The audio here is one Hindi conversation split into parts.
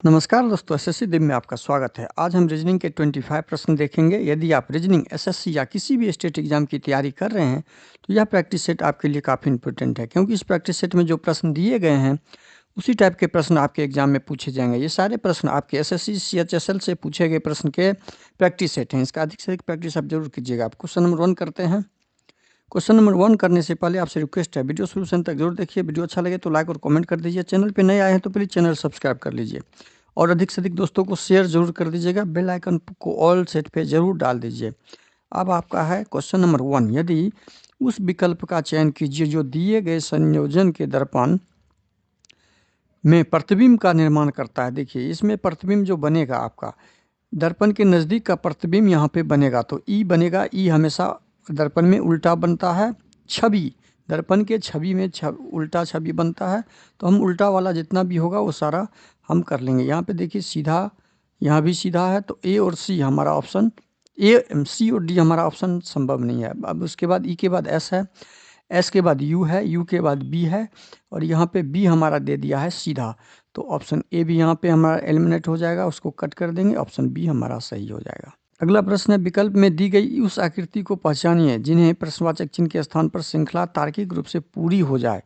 नमस्कार दोस्तों, एसएससी दिप में आपका स्वागत है। आज हम रीजनिंग के 25 प्रश्न देखेंगे। यदि आप रीजनिंग, एसएससी या किसी भी स्टेट एग्जाम की तैयारी कर रहे हैं तो यह प्रैक्टिस सेट आपके लिए काफ़ी इंपॉर्टेंट है, क्योंकि इस प्रैक्टिस सेट में जो प्रश्न दिए गए हैं उसी टाइप के प्रश्न आपके एग्जाम में पूछे जाएंगे। ये सारे प्रश्न आपके एसएससी सीएचएसएल से पूछे गए प्रश्न के प्रैक्टिस सेट हैं। इसका अधिक से अधिक प्रैक्टिस आप जरूर कीजिएगा। आप क्वेश्चन नंबर 1 करते हैं। क्वेश्चन नंबर 1 करने से पहले आपसे रिक्वेस्ट है, वीडियो शुरू से अंत तक जरूर देखिए। वीडियो अच्छा लगे तो लाइक और कमेंट कर दीजिए। चैनल पे नए आए हैं तो प्लीज़ चैनल सब्सक्राइब कर लीजिए और अधिक से अधिक दोस्तों को शेयर जरूर कर दीजिएगा। बेल आइकन को ऑल सेट पे जरूर डाल दीजिए। अब आपका है क्वेश्चन नंबर 1। यदि उस विकल्प का चयन कीजिए जो दिए गए संयोजन के दर्पण में प्रतिबिंब का निर्माण करता है। देखिए, इसमें प्रतिबिंब जो बनेगा आपका दर्पण के नज़दीक का प्रतिबिंब यहाँ पे बनेगा तो ई बनेगा। ई हमेशा दर्पण में उल्टा बनता है। छवि, दर्पण के छवि में उल्टा छवि बनता है, तो हम उल्टा वाला जितना भी होगा वो सारा हम कर लेंगे। यहाँ पे देखिए सीधा, यहाँ भी सीधा है, तो ए और सी हमारा ऑप्शन, सी और डी हमारा ऑप्शन संभव नहीं है। अब उसके बाद ई के बाद एस है, एस के बाद यू है, यू के बाद बी है, और यहाँ पे बी हमारा दे दिया है सीधा, तो ऑप्शन ए भी यहाँ पे हमारा एलिमिनेट हो जाएगा, उसको कट कर देंगे। ऑप्शन बी हमारा सही हो जाएगा। अगला प्रश्न है, विकल्प में दी गई उस आकृति को पहचानिए जिन्हें प्रश्नवाचक चिन्ह के स्थान पर श्रृंखला तार्किक रूप से पूरी हो जाए।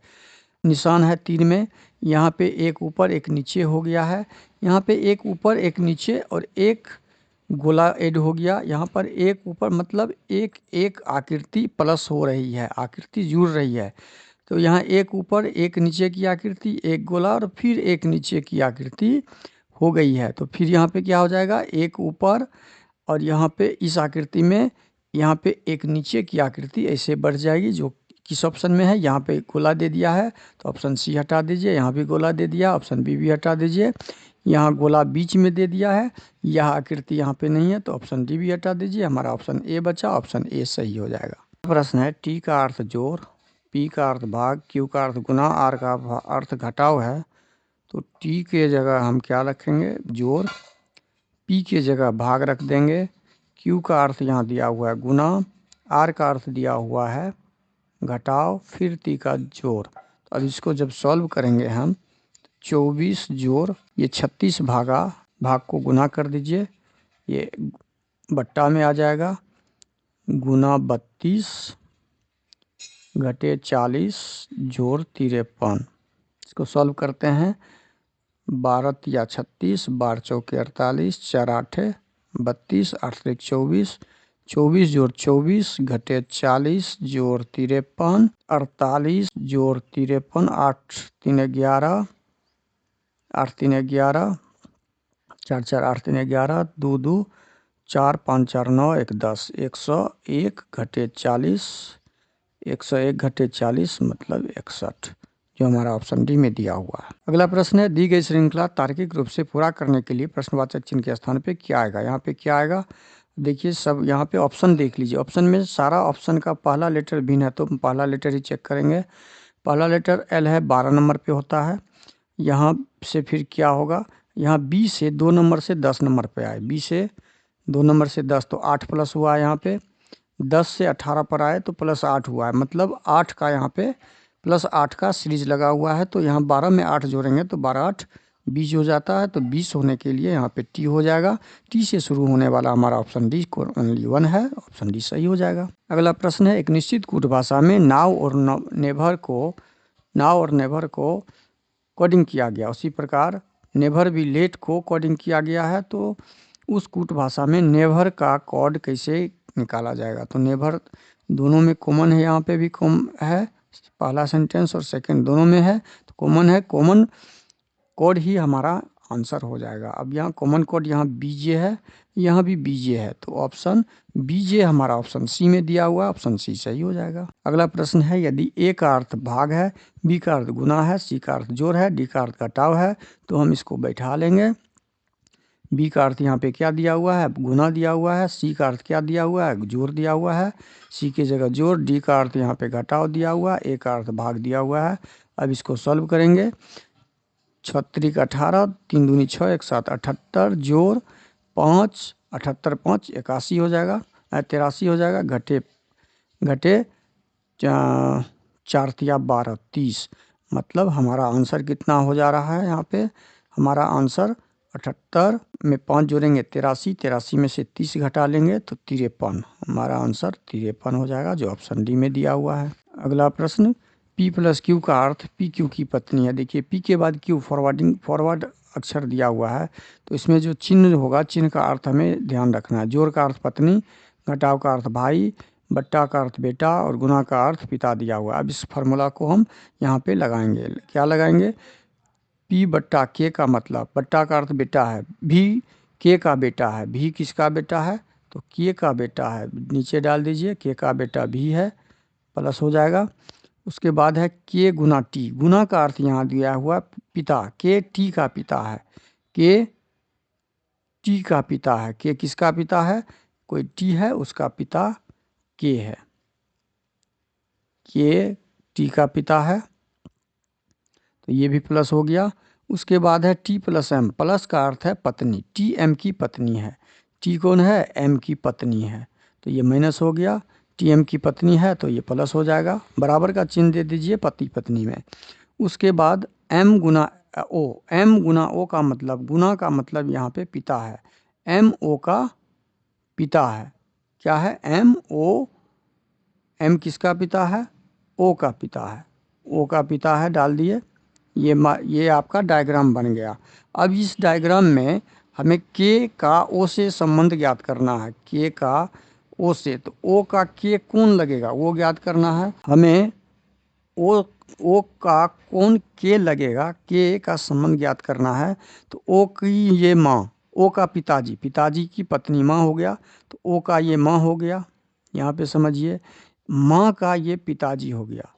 निशान है 3 में, यहाँ पे एक ऊपर एक नीचे हो गया है, यहाँ पे एक ऊपर एक नीचे और एक गोला ऐड हो गया। यहाँ पर एक ऊपर मतलब एक एक आकृति प्लस हो रही है, आकृति जुड़ रही है। तो यहाँ एक ऊपर एक नीचे की आकृति, एक गोला और फिर एक नीचे की आकृति हो गई है। तो फिर यहाँ पे क्या हो जाएगा, एक ऊपर और यहाँ पे इस आकृति में यहाँ पे एक नीचे की आकृति ऐसे बढ़ जाएगी, जो किस ऑप्शन में है। यहाँ पे गोला दे दिया है तो ऑप्शन सी हटा दीजिए। यहाँ भी गोला दे दिया, ऑप्शन बी भी हटा दीजिए। यहाँ गोला बीच में दे दिया है, यह आकृति यहाँ पे नहीं है, तो ऑप्शन डी भी हटा दीजिए। हमारा ऑप्शन ए बचा, ऑप्शन ए सही हो जाएगा। प्रश्न है, टी का अर्थ जोड़, पी का अर्थ भाग, क्यू का अर्थ गुना, आर का अर्थ घटाव है। तो टी के जगह हम क्या रखेंगे, जोड़, पी के जगह भाग रख देंगे, क्यू का अर्थ यहाँ दिया हुआ है गुना, आर का अर्थ दिया हुआ है घटाव, फिर टी का जोड़। तो अब इसको जब सॉल्व करेंगे हम, 24 जोड़ ये 36 भाग को गुना कर दीजिए, ये बट्टा में आ जाएगा, गुना 32 घटे 40 जोड़ 53। इसको सॉल्व करते हैं, 12 या 36, 12 चौके 48, 4 आठे 32, 8 त्रिक 24, 24 जोड़ 24 घटे 40 जोड़ 53, 48 जोड़ 53, 8 3 11, 8 3 11, 4 4 8 3 11, 2 2 4 5 4 9 1 10, 101 घटे 40, 101 घटे 40 मतलब 61, जो हमारा ऑप्शन डी में दिया हुआ है। अगला प्रश्न है, दी गई श्रृंखला तार्किक रूप से पूरा करने के लिए प्रश्नवाचक चिन्ह के स्थान पे क्या आएगा। यहाँ पे क्या आएगा, देखिए सब यहाँ पे ऑप्शन देख लीजिए। ऑप्शन में सारा ऑप्शन का पहला लेटर भिन्न है, तो पहला लेटर ही चेक करेंगे। पहला लेटर एल है, 12 नंबर पे होता है। यहाँ से फिर क्या होगा, यहाँ बी से 2 नंबर से 10 नंबर पे आए, बी से 2 नंबर से 10, तो 8 प्लस हुआ है। यहाँ पे 10 से 18 पर आए तो प्लस 8 हुआ है, मतलब 8 का यहाँ पे प्लस 8 का सीरीज लगा हुआ है। तो यहाँ 12 में 8 जोड़ेंगे तो 12 8 20 हो जाता है, तो 20 होने के लिए यहाँ पे टी हो जाएगा। टी से शुरू होने वाला हमारा ऑप्शन डी ओनली 1 है, ऑप्शन डी सही हो जाएगा। अगला प्रश्न है, एक निश्चित कूट भाषा में नाव और नेभर को कोडिंग किया गया, उसी प्रकार नेभर भी लेट को कोडिंग किया गया है। तो उस कूट भाषा में नेभर का कोड कैसे निकाला जाएगा। तो नेभर दोनों में कॉमन है, यहाँ पे भी कॉमन है, पहला सेंटेंस और सेकंड दोनों में है, तो कॉमन है, कॉमन कोड ही हमारा आंसर हो जाएगा। अब यहाँ कॉमन कोड यहाँ बीजे है, यहाँ भी बीजे है, तो ऑप्शन बीजे हमारा ऑप्शन सी में दिया हुआ, ऑप्शन सी सही हो जाएगा। अगला प्रश्न है, यदि ए का अर्थ भाग है, बी का अर्थ गुना है, सी का अर्थ जोड़ है, डी का अर्थ घटाव है, तो हम इसको बैठा लेंगे। बी का अर्थ यहाँ पे क्या दिया हुआ है, गुना दिया हुआ है। सी का अर्थ क्या दिया हुआ है, जोड़ दिया हुआ है, सी की जगह जोड़। डी का अर्थ यहाँ पे घटाव दिया हुआ है, ए का अर्थ भाग दिया हुआ है। अब इसको सॉल्व करेंगे, 36 18, 3 दूनी 6, 1 7 78 जोड़ 5 78 5 81 हो जाएगा, 83 हो जाएगा, घटे 4 तिया 12 30, मतलब हमारा आंसर कितना हो जा रहा है। यहाँ पे हमारा आंसर 78 में 5 जोड़ेंगे 83, 83 में से 30 घटा लेंगे तो 53। हमारा आंसर 53 हो जाएगा, जो ऑप्शन डी में दिया हुआ है। अगला प्रश्न, P प्लस क्यू का अर्थ पी क्यू की पत्नी है। देखिए P के बाद क्यू फॉरवर्ड अक्षर दिया हुआ है, तो इसमें जो चिन्ह होगा, चिन्ह का अर्थ हमें ध्यान रखना है। जोड़ का अर्थ पत्नी, घटाव का अर्थ भाई, बट्टा का अर्थ बेटा और गुना का अर्थ पिता दिया हुआ है। अब इस फार्मूला को हम यहाँ पे लगाएंगे। क्या लगाएंगे? P बट्टा के का मतलब, बट्टा का अर्थ बेटा है, भी के का बेटा है, भी किसका बेटा है? तो के का बेटा है, नीचे डाल दीजिए, के का बेटा भी है, प्लस हो जाएगा। उसके बाद है के गुना टी, गुना का अर्थ यहाँ दिया हुआ पिता, के टी का पिता है, के टी का पिता है। के किसका पिता है? कोई टी है, उसका पिता के है, के टी का पिता है, तो ये भी प्लस हो गया। उसके बाद है टी प्लस एम, प्लस का अर्थ है पत्नी, टी एम की पत्नी है। टी कौन है? एम की पत्नी है, तो ये माइनस हो गया। टी एम की पत्नी है तो ये प्लस हो जाएगा, बराबर का चिन्ह दे दीजिए पति पत्नी में। उसके बाद एम गुना ओ, एम गुना ओ का मतलब, गुना का मतलब यहाँ पे पिता है, एम ओ का पिता है। क्या है? एम ओ, एम किसका पिता है? ओ का पिता है, ओ का पिता है, डाल दिए। ये आपका डायग्राम बन गया। अब इस डायग्राम में हमें के का ओ से संबंध ज्ञात करना है, के का ओ से, तो ओ का के कौन लगेगा वो ज्ञात करना है हमें। ओ का कौन के लगेगा, के का संबंध ज्ञात करना है। तो ओ की ये माँ, ओ का पिताजी, पिताजी की पत्नी माँ हो गया, तो ओ का ये माँ हो गया, यहाँ पे समझिए। माँ का ये पिताजी हो गया,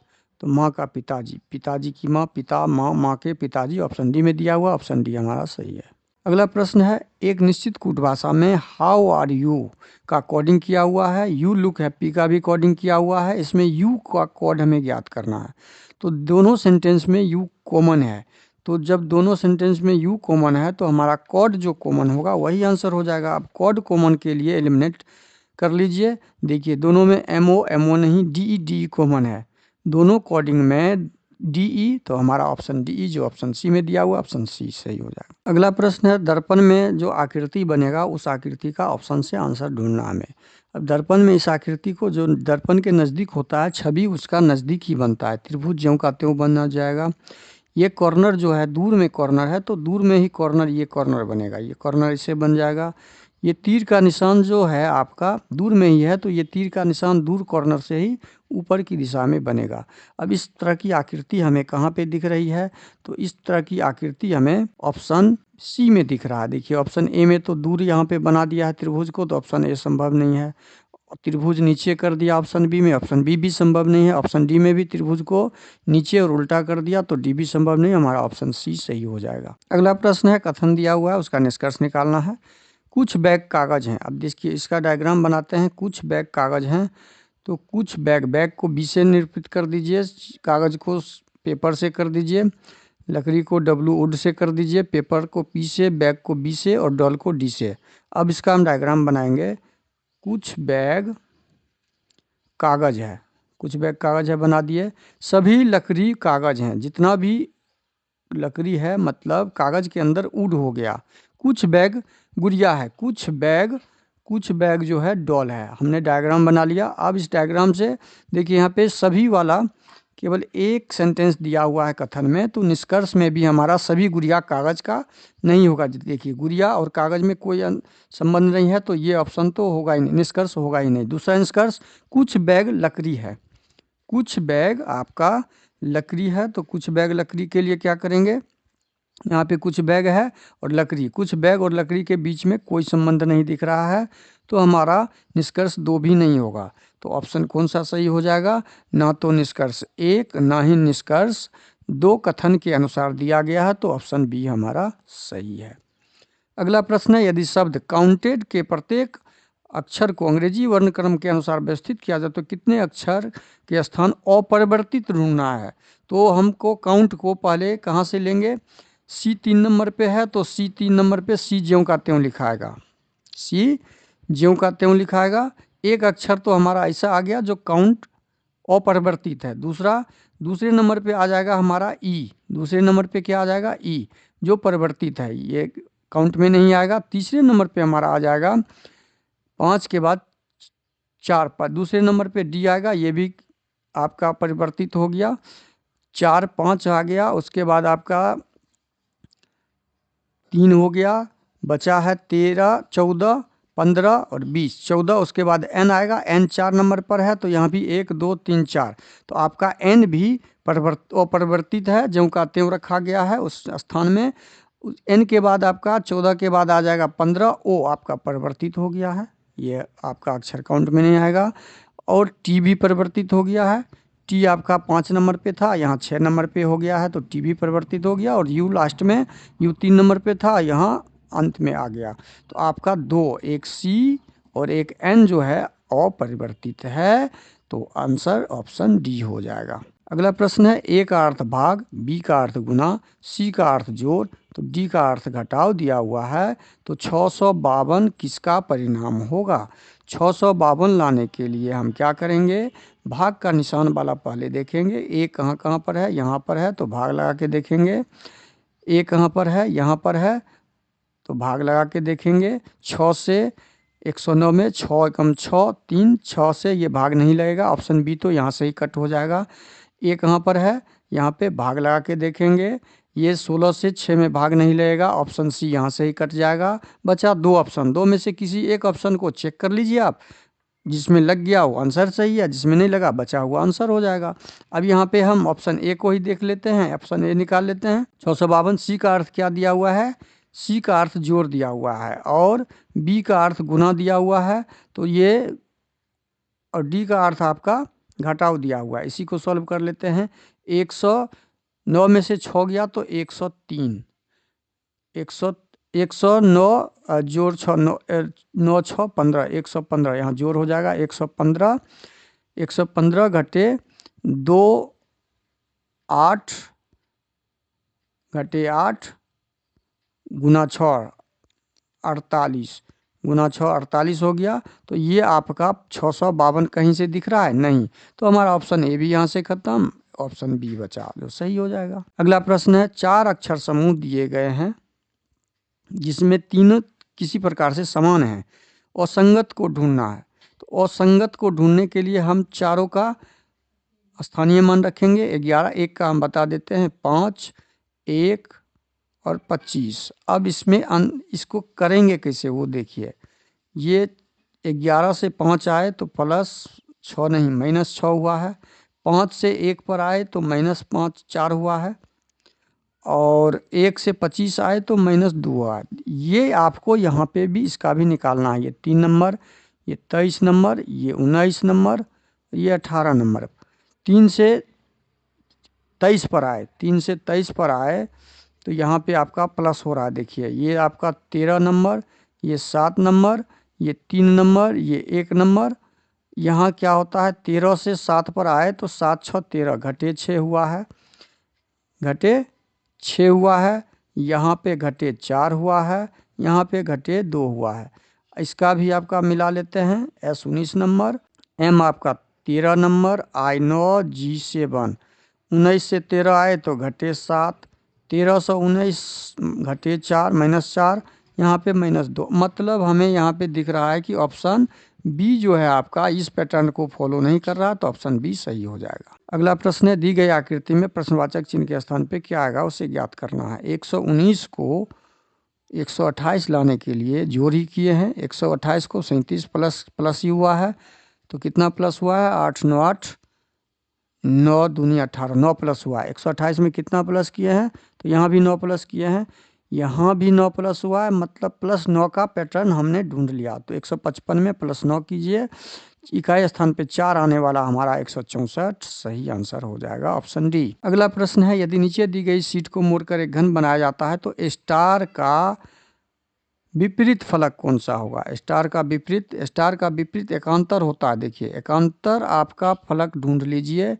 तो माँ का पिताजी, पिताजी की माँ, पिता, माँ, माँ के पिताजी, ऑप्शन डी में दिया हुआ, ऑप्शन डी हमारा सही है। अगला प्रश्न है, एक निश्चित कूट भाषा में हाउ आर यू का कोडिंग किया हुआ है, यू लुक हैप्पी का भी कोडिंग किया हुआ है, इसमें यू का कोड हमें ज्ञात करना है। तो दोनों सेंटेंस में यू कॉमन है, तो जब दोनों सेंटेंस में यू कॉमन है तो हमारा कोड जो कॉमन होगा वही आंसर हो जाएगा। अब कोड कॉमन के लिए एलिमिनेट कर लीजिए। देखिए दोनों में एम ओ नहीं, डी कॉमन है, दोनों कोडिंग में डी, तो हमारा ऑप्शन डी जो ऑप्शन सी में दिया हुआ, ऑप्शन सी सही हो जाएगा। अगला प्रश्न है, दर्पण में जो आकृति बनेगा उस आकृति का ऑप्शन से आंसर ढूंढना हमें। अब दर्पण में इस आकृति को, जो दर्पण के नज़दीक होता है छवि, उसका नज़दीक ही बनता है, त्रिभुज ज्यों का त्यों बन जाएगा। ये कॉर्नर जो है दूर में कॉर्नर है, तो दूर में ही कॉर्नर, ये कॉर्नर बनेगा, ये कॉर्नर इसे बन जाएगा। ये तीर का निशान जो है आपका दूर में ही है, तो ये तीर का निशान दूर कॉर्नर से ही ऊपर की दिशा में बनेगा। अब इस तरह की आकृति हमें कहाँ पे दिख रही है? तो इस तरह की आकृति हमें ऑप्शन सी में दिख रहा है। देखिए ऑप्शन ए में तो दूर यहाँ पे बना दिया है त्रिभुज को, तो ऑप्शन ए संभव नहीं है। त्रिभुज नीचे कर दिया ऑप्शन बी में, ऑप्शन बी भी संभव नहीं है। ऑप्शन डी में भी त्रिभुज को नीचे और उल्टा कर दिया, तो डी भी संभव नहीं, हमारा ऑप्शन सी सही हो जाएगा। अगला प्रश्न है, कथन दिया हुआ है उसका निष्कर्ष निकालना है। कुछ बैग कागज हैं, अब देखिए इसका डायग्राम बनाते हैं। कुछ बैग कागज हैं, तो कुछ बैग को बी से निरूपित कर दीजिए, कागज को पेपर से कर दीजिए, लकड़ी को डब्लू वुड से कर दीजिए, पेपर को पी से, बैग को बी से और डॉल को डी से। अब इसका हम डायग्राम बनाएंगे। कुछ बैग कागज है, कुछ बैग कागज है, बना दिए। सभी लकड़ी कागज हैं, जितना भी लकड़ी है मतलब कागज के अंदर वुड हो गया। कुछ बैग गुड़िया है, कुछ बैग जो है डॉल है। हमने डायग्राम बना लिया। अब इस डायग्राम से देखिए यहाँ पे सभी वाला केवल एक सेंटेंस दिया हुआ है कथन में, तो निष्कर्ष में भी हमारा सभी गुड़िया कागज का नहीं होगा। देखिए गुड़िया और कागज में कोई संबंध नहीं है, तो ये ऑप्शन तो होगा ही नहीं, निष्कर्ष होगा ही नहीं। दूसरा निष्कर्ष, कुछ बैग लकड़ी है, कुछ बैग आपका लकड़ी है, तो कुछ बैग लकड़ी के लिए क्या करेंगे? यहाँ पे कुछ बैग है और लकड़ी, कुछ बैग और लकड़ी के बीच में कोई संबंध नहीं दिख रहा है, तो हमारा निष्कर्ष दो भी नहीं होगा। तो ऑप्शन कौन सा सही हो जाएगा? ना तो निष्कर्ष एक, ना ही निष्कर्ष दो कथन के अनुसार दिया गया है, तो ऑप्शन बी हमारा सही है। अगला प्रश्न है, यदि शब्द काउंटेड के प्रत्येक अक्षर को अंग्रेजी वर्णक्रम के अनुसार व्यवस्थित किया जाए तो कितने अक्षर के स्थान अपरिवर्तित ढूंढना है? तो हमको काउंट को पहले कहाँ से लेंगे? सी 3 नंबर पे है, तो सी 3 नंबर पे सी ज्यों का त्यों लिखाएगा, सी ज्यों का त्यों लिखाएगा। एक अक्षर तो हमारा ऐसा आ गया जो काउंट अपरिवर्तित है। दूसरे नंबर पे आ जाएगा हमारा ई, दूसरे नंबर पे क्या आ जाएगा? ई, जो परिवर्तित है। ये काउंट में नहीं आएगा। तीसरे नंबर पे हमारा आ जाएगा 5 के बाद 4 पर, दूसरे नंबर पे डी आएगा, ये भी आपका परिवर्तित हो गया। 4 5 आ गया, उसके बाद आपका 3 हो गया, बचा है 13 14 15 और 20 14, उसके बाद एन आएगा, एन 4 नंबर पर है तो यहाँ भी 1 2 3 4, तो आपका एन भी अपरिवर्तित है, ज्यों का त्यों रखा गया है उस स्थान में। एन के बाद आपका 14 के बाद आ जाएगा 15, ओ आपका परिवर्तित हो गया है, ये आपका अक्षर काउंट में नहीं आएगा। और टी भी परिवर्तित हो गया है, टी आपका 5 नंबर पे था, यहाँ 6 नंबर पे हो गया है तो टी भी परिवर्तित हो गया। और यू लास्ट में, यू 3 नंबर पे था, यहाँ अंत में आ गया। तो आपका 2, एक सी और एक एन जो है अपरिवर्तित है, तो आंसर ऑप्शन डी हो जाएगा। अगला प्रश्न है, ए का अर्थ भाग, बी का अर्थ गुना, सी का अर्थ जोड़, तो डी का अर्थ घटाव दिया हुआ है, तो 652 किसका परिणाम होगा। 652 लाने के लिए हम क्या करेंगे, भाग का निशान वाला पहले देखेंगे, ए कहाँ कहाँ पर है, यहाँ पर है तो भाग लगा के देखेंगे। ए कहाँ पर है, यहाँ पर है तो भाग लगा के देखेंगे। 6 से 109 में 6 एकम 6 3, 6 से ये भाग नहीं लगेगा, ऑप्शन बी तो यहाँ से ही कट हो जाएगा। ए कहाँ पर है, यहाँ पे भाग लगा के देखेंगे, ये 16 से 6 में भाग नहीं लगेगा, ऑप्शन सी यहाँ से ही कट जाएगा। बचा 2 ऑप्शन, 2 में से किसी एक ऑप्शन को चेक कर लीजिए आप, जिसमें लग गया वो आंसर सही है, जिसमें नहीं लगा बचा हुआ आंसर हो जाएगा। अब यहाँ पे हम ऑप्शन ए को ही देख लेते हैं, ऑप्शन ए निकाल लेते हैं। 652, सी का अर्थ क्या दिया हुआ है, सी का अर्थ जोड़ दिया हुआ है, और बी का अर्थ गुना दिया हुआ है, तो ये, और डी का अर्थ आपका घटाव दिया हुआ है। इसी को सॉल्व कर लेते हैं। 109 में से 6 गया तो 103, 109 जोड़ 6 9 6 15, 115 यहाँ जोड़ हो जाएगा। 115 115 घटे 2 8 घटे 8 गुना 6 48, गुना 6 48 हो गया। तो ये आपका 652 कहीं से दिख रहा है नहीं, तो हमारा ऑप्शन ए भी यहाँ से खत्म, ऑप्शन बी बचा, जो सही हो जाएगा। अगला प्रश्न है, 4 अक्षर समूह दिए गए हैं जिसमें तीनों किसी प्रकार से समान हैं, असंगत को ढूंढना है। तो असंगत को ढूंढने के लिए हम चारों का स्थानीय मान रखेंगे। 11, एक का हम बता देते हैं 5, 1 और 25। अब इसमें इसको करेंगे कैसे वो देखिए, ये 11 से 5 आए तो +6 नहीं -6 हुआ है, 5 से 1 पर आए तो -5 4 हुआ है, और 1 से 25 आए तो -2 हुआ है। ये आपको यहाँ पे भी इसका भी निकालना है, ये 3 नंबर, ये 23 नंबर, ये 19 नंबर, ये 18 नंबर। 3 से 23 पर आए, 3 से 23 पर आए तो यहाँ पे आपका प्लस हो रहा है, देखिए ये आपका 13 नंबर, ये 7 नंबर, ये 3 नंबर, ये 1 नंबर। यहाँ क्या होता है, 13 से 7 पर आए तो 7 6 13 घटे 6 हुआ है, घटे 6 हुआ है, यहाँ पे घटे 4 हुआ है, यहाँ पे घटे 2 हुआ है। इसका भी आपका मिला लेते हैं। एस 19 नंबर, एम आपका 13 नंबर, आई 9, जी 7, 19 से 13 आए तो घटे 7, 13 से 19 घटे 4 -4, यहाँ पे -2। मतलब हमें यहाँ पे दिख रहा है कि ऑप्शन बी जो है आपका इस पैटर्न को फॉलो नहीं कर रहा, तो ऑप्शन बी सही हो जाएगा। अगला प्रश्न है, दी गई आकृति में प्रश्नवाचक चिन्ह के स्थान पे क्या आएगा उसे ज्ञात करना है। 119 को 128 लाने के लिए जोड़ ही किए हैं, 128 को 37 प्लस ही हुआ है, तो कितना प्लस हुआ है, 8 9 8, 9 दूनी 18, 9 प्लस हुआ है। 128 में कितना प्लस किए हैं, तो यहाँ भी 9 प्लस किए हैं, यहाँ भी 9 प्लस हुआ है, मतलब +9 का पैटर्न हमने ढूंढ लिया। तो 155 में +9 कीजिए, इकाई स्थान पे 4 आने वाला हमारा 164, सही आंसर हो जाएगा ऑप्शन डी। अगला प्रश्न है, यदि नीचे दी गई शीट को मोड़कर एक घन बनाया जाता है तो स्टार का विपरीत फलक कौन सा होगा। स्टार का विपरीत एकांतर होता है। देखिए एकांतर आपका फलक ढूंढ लीजिए,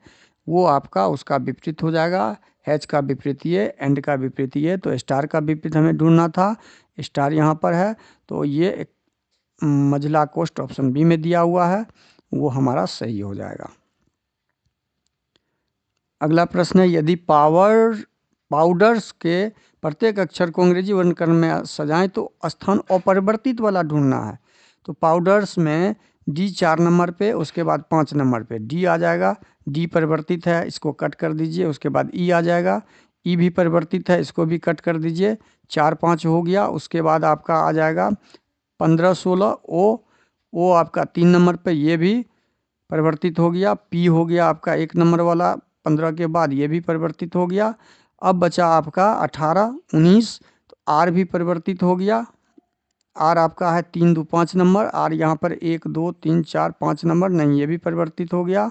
वो आपका उसका विपरीत हो जाएगा। एच का विपरीत ये, एंड का विपरीत ये, तो स्टार का विपरीत हमें ढूंढना था, स्टार यहाँ पर है, तो ये मझला कोष्ठ ऑप्शन बी में दिया हुआ है, वो हमारा सही हो जाएगा। अगला प्रश्न है, यदि पाउडर्स के प्रत्येक अक्षर को अंग्रेजी वर्णक्रम में सजाएं तो स्थान अपरिवर्तित वाला ढूंढना है। तो पाउडर्स में डी 4 नंबर पे, उसके बाद 5 नंबर पे डी आ जाएगा। डी परिवर्तित है, इसको कट कर दीजिए। उसके बाद ई आ जाएगा, ई भी परिवर्तित है, इसको भी कट कर दीजिए। 4 5 हो गया। उसके बाद आपका आ जाएगा 15 16 ओ आपका 3 नंबर पे, ये भी परिवर्तित हो गया। पी हो गया आपका 1 नंबर वाला 15 के बाद, ये भी परिवर्तित हो गया। अब बचा आपका 18 19, तो आर भी परिवर्तित हो गया। आर आपका है 3 2 5 नंबर। आर यहाँ पर 1 2 3 4 5 नंबर नहीं, ये भी परिवर्तित हो गया।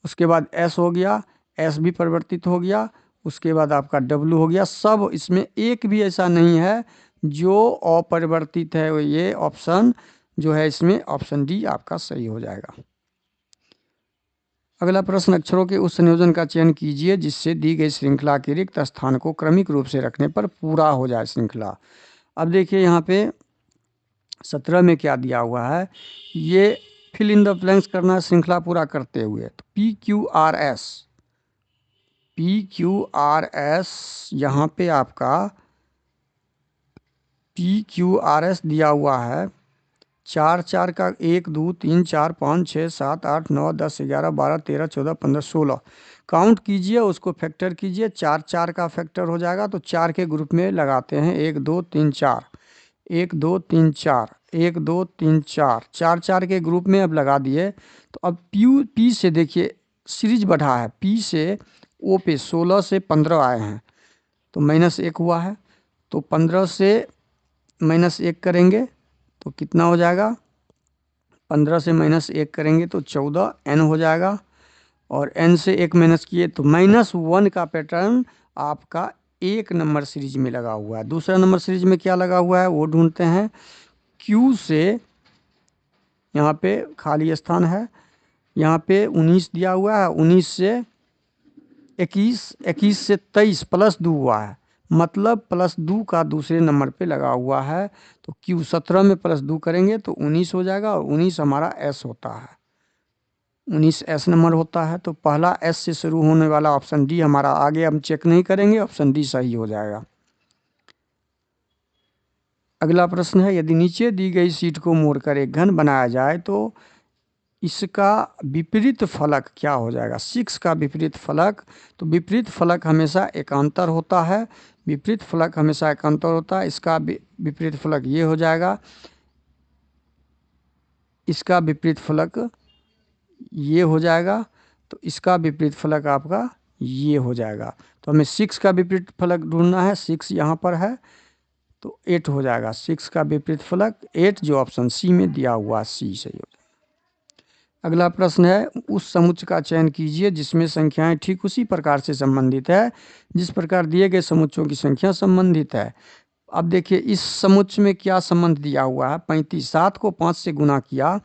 उसके बाद एस हो गया, एस भी परिवर्तित हो गया। उसके बाद आपका डब्लू हो गया। सब इसमें एक भी ऐसा नहीं है जो अपरिवर्तित है। ये ऑप्शन जो है इसमें ऑप्शन डी आपका सही हो जाएगा। अगला प्रश्न, अक्षरों के उस संयोजन का चयन कीजिए जिससे दी गई श्रृंखला के रिक्त स्थान को क्रमिक रूप से रखने पर पूरा हो जाए श्रृंखला। अब देखिए यहाँ पे 17 में क्या दिया हुआ है, ये फिल इन द ब्लैंक्स करना है श्रृंखला पूरा करते हुए। तो PQRS यहाँ पे आपका PQRS दिया हुआ है 4 4 का 1 2 3 4 5 6 7 8 9 10 11 12 13 14 15 16 काउंट कीजिए, उसको फैक्टर कीजिए। 4 4 का फैक्टर हो जाएगा तो 4 के ग्रुप में लगाते हैं। 1 2 3 4 1 2 3 4 1 2 3 4 4 4 के ग्रुप में अब लगा दिए। तो अब पी से देखिए सीरीज बढ़ा है, पी से ओ पे 16 से 15 आए हैं तो -1 हुआ है। तो 15 से -1 करेंगे तो कितना हो जाएगा, 15 से -1 करेंगे तो 14 n हो जाएगा। और n से 1 माइनस किए तो -1 का पैटर्न आपका 1 नंबर सीरीज में लगा हुआ है। दूसरा नंबर सीरीज में क्या लगा हुआ है वो ढूंढते हैं। Q से यहाँ पे खाली स्थान है, यहाँ पे 19 दिया हुआ है, 19 से 21, 21 से 23 +2 हुआ है, मतलब +2 का दूसरे नंबर पे लगा हुआ है। तो Q 17 में +2 करेंगे तो 19 हो जाएगा और 19 हमारा S होता है, 19 S नंबर होता है। तो पहला S से शुरू होने वाला ऑप्शन डी हमारा, आगे हम चेक नहीं करेंगे, ऑप्शन डी सही हो जाएगा। अगला प्रश्न है, यदि नीचे दी गई शीट को मोड़कर एक घन बनाया जाए तो इसका विपरीत फलक क्या हो जाएगा। 6 का विपरीत फलक, तो विपरीत फलक हमेशा एकांतर होता है, विपरीत फलक हमेशा एकांतर होता है। इसका विपरीत फलक ये हो जाएगा, इसका विपरीत फलक ये हो जाएगा, तो इसका विपरीत फलक आपका ये हो जाएगा। तो हमें 6 का विपरीत फलक ढूंढना है, 6 यहाँ पर है तो 8 हो जाएगा। 6 का विपरीत फलक 8 जो ऑप्शन सी में दिया हुआ, सी सही हो जाएगा। अगला प्रश्न है, उस समुच्चय का चयन कीजिए जिसमें संख्याएं ठीक उसी प्रकार से संबंधित है जिस प्रकार दिए गए समुच्चयों की संख्या संबंधित है। अब देखिए इस समुच्चय में क्या संबंध दिया हुआ है, 35, 7 को 5 से गुना किया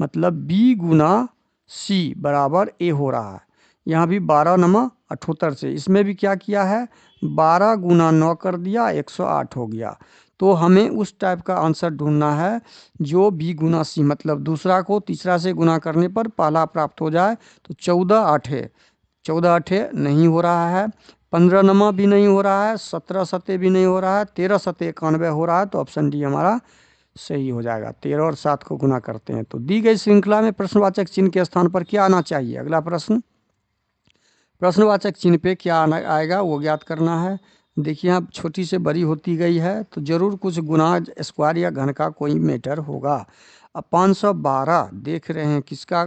मतलब b गुना c बराबर a हो रहा है। यहाँ भी 12 नमा 78 से, इसमें भी क्या किया है 12 गुना 9 कर दिया 108 हो गया। तो हमें उस टाइप का आंसर ढूंढना है जो b गुना c, मतलब दूसरा को तीसरा से गुना करने पर पहला प्राप्त हो जाए। तो 14 8 14 8 नहीं हो रहा है, 15 नमा भी नहीं हो रहा है, 17 सते भी नहीं हो रहा है, 13 सते 91 हो रहा है। तो ऑप्शन डी हमारा सही हो जाएगा। 13 और 7 को गुना करते हैं तो दी गई श्रृंखला में प्रश्नवाचक चिन्ह के स्थान पर क्या आना चाहिए। अगला प्रश्न, प्रश्नवाचक चिन्ह पे क्या आएगा वो ज्ञात करना है। देखिए आप छोटी से बड़ी होती गई है तो जरूर कुछ गुना स्क्वायर या घन का कोई मैटर होगा। अब 512 देख रहे हैं किसका,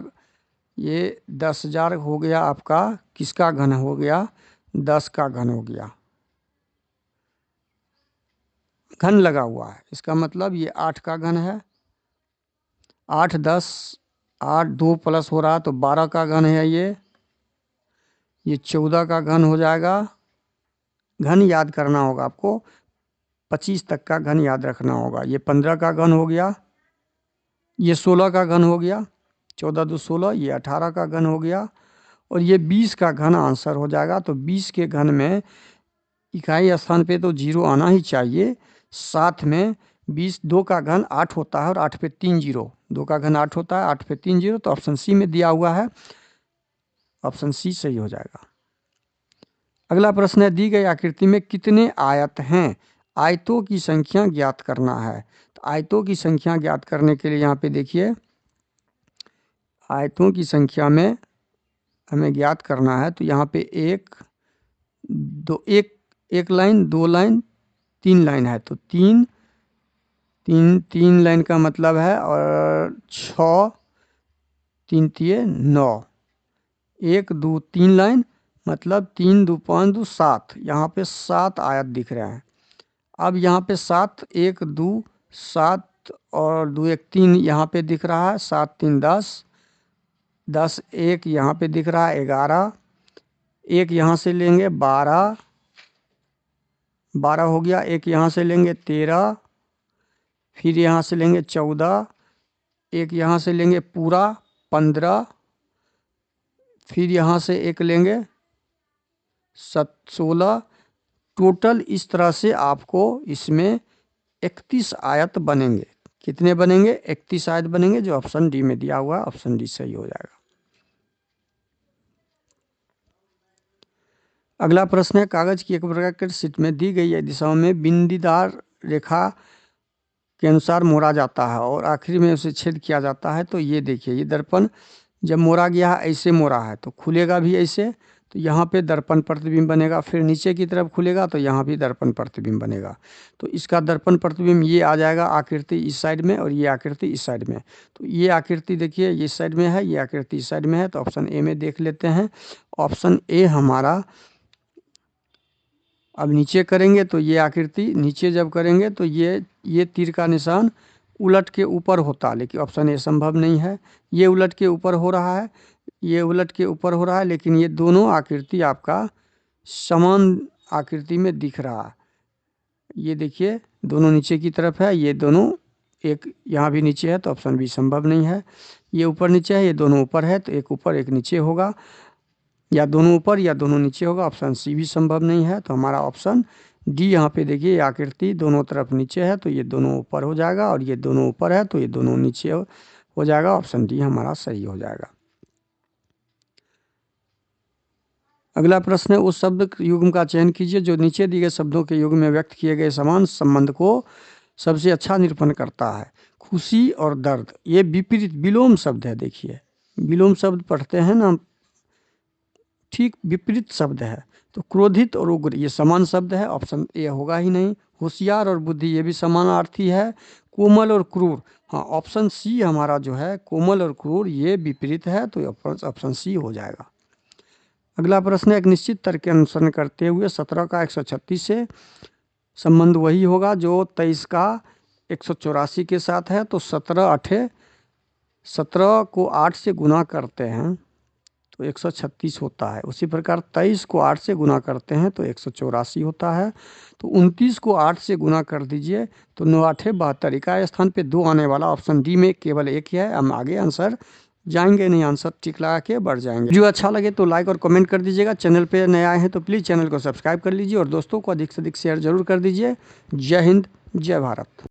ये 10,000 हो गया आपका, किसका घन हो गया 10 का घन हो गया, घन लगा हुआ है, इसका मतलब ये 8 का घन है। 8 10 8 2 प्लस हो रहा तो 12 का घन है, ये 14 का घन हो जाएगा। घन याद करना होगा आपको, 25 तक का घन याद रखना होगा। ये 15 का घन हो गया, ये 16 का घन हो गया, 14 2 16, ये 18 का घन हो गया और ये 20 का घन आंसर हो जाएगा। तो 20 के घन में इकाई स्थान पे तो 0 आना ही चाहिए, साथ में 20 2 का घन 8 होता है और 8 पे 3 0, 2 का घन 8 होता है, 8 पे 3 0, तो ऑप्शन सी में दिया हुआ है, ऑप्शन सी सही हो जाएगा। अगला प्रश्न है, दी गई आकृति में कितने आयत हैं? आयतों की संख्या ज्ञात करना है। तो आयतों की संख्या ज्ञात करने के लिए यहाँ पे देखिए, आयतों की संख्या में हमें ज्ञात करना है। तो यहाँ पे एक लाइन, 2 लाइन, 3 लाइन है। तो तीन लाइन का मतलब है, और 6 3 तिये 9, 1 2 3 लाइन, मतलब 3 2 5 2 7। यहाँ पे 7 आयत दिख रहे हैं। अब यहाँ पे 7 1 2 7 और 2 1 3 यहाँ पे दिख रहा है। 7 3 10, 10 1 यहाँ पे दिख रहा है 11, एक यहाँ से लेंगे 12 हो गया, एक यहाँ से लेंगे 13, फिर यहाँ से लेंगे 14, एक यहाँ से लेंगे पूरा 15, फिर यहाँ से एक लेंगे 16। टोटल इस तरह से आपको इसमें 31 आयत बनेंगे। कितने बनेंगे? 31 आयत बनेंगे, जो ऑप्शन डी में दिया हुआ है। ऑप्शन डी सही हो जाएगा। अगला प्रश्न है, कागज की एक वर्गाकार शीट में दी गई दिशाओं में बिंदीदार रेखा के अनुसार मोड़ा जाता है और आखिरी में उसे छेद किया जाता है। तो ये देखिए, ये दर्पण जब मोड़ा गया है, ऐसे मोड़ा है तो खुलेगा भी ऐसे। तो यहाँ पे दर्पण प्रतिबिंब बनेगा। फिर नीचे की तरफ खुलेगा तो यहाँ भी दर्पण प्रतिबिंब बनेगा। तो इसका दर्पण प्रतिबिंब ये आ जाएगा, आकृति इस साइड में और ये आकृति इस साइड में। तो ये आकृति देखिए, ये साइड में है, ये आकृति इस साइड में है। तो ऑप्शन ए में देख लेते हैं। ऑप्शन ए हमारा, अब नीचे करेंगे तो ये आकृति नीचे जब करेंगे तो ये तीर का निशान उलट के ऊपर होता, लेकिन ऑप्शन ए संभव नहीं है। ये उलट के ऊपर हो रहा है, ये उलट के ऊपर हो रहा है, लेकिन ये दोनों आकृति आपका समान आकृति में दिख रहा है। ये देखिए, दोनों नीचे की तरफ है, ये दोनों एक यहाँ भी नीचे है। तो ऑप्शन बी संभव नहीं है। ये ऊपर नीचे है, ये दोनों ऊपर है, तो एक ऊपर एक नीचे होगा, या दोनों ऊपर या दोनों नीचे होगा। ऑप्शन सी भी संभव नहीं है। तो हमारा ऑप्शन डी, यहाँ पे देखिए आकृति दोनों तरफ नीचे है तो ये दोनों ऊपर हो जाएगा, और ये दोनों ऊपर है तो ये दोनों नीचे हो जाएगा। ऑप्शन डी हमारा सही हो जाएगा। अगला प्रश्न है, उस शब्द युग्म का चयन कीजिए जो नीचे दिए गए शब्दों के युग्म में व्यक्त किए गए समान संबंध को सबसे अच्छा निरूपण करता है। खुशी और दर्द, ये विपरीत विलोम शब्द है। देखिए, विलोम शब्द पढ़ते हैं ना, ठीक विपरीत शब्द है। तो क्रोधित और उग्र ये समान शब्द है। ऑप्शन ए होगा ही नहीं। होशियार और बुद्धि ये भी समानार्थी है। कोमल और क्रूर, हाँ, ऑप्शन सी हमारा जो है, कोमल और क्रूर ये विपरीत है। तो ऑप्शन सी हो जाएगा। अगला प्रश्न है, एक निश्चित तर्क के अनुसरण करते हुए 17 का 136 से संबंध वही होगा जो 23 का 184 के साथ है। तो 17 को 8 से गुना करते हैं तो 136 होता है। उसी प्रकार 23 को 8 से गुना करते हैं तो 184 होता है। तो 29 को 8 से गुना कर दीजिए तो 9 8 72। का स्थान पे 2 आने वाला ऑप्शन डी में केवल एक ही है। हम आगे आंसर जाएंगे नहीं, आंसर टिक लगा के बढ़ जाएंगे। जो अच्छा लगे तो लाइक और कमेंट कर दीजिएगा। चैनल पे नए आए हैं तो प्लीज़ चैनल को सब्सक्राइब कर लीजिए और दोस्तों को अधिक से अधिक शेयर जरूर कर दीजिए। जय हिंद, जय भारत।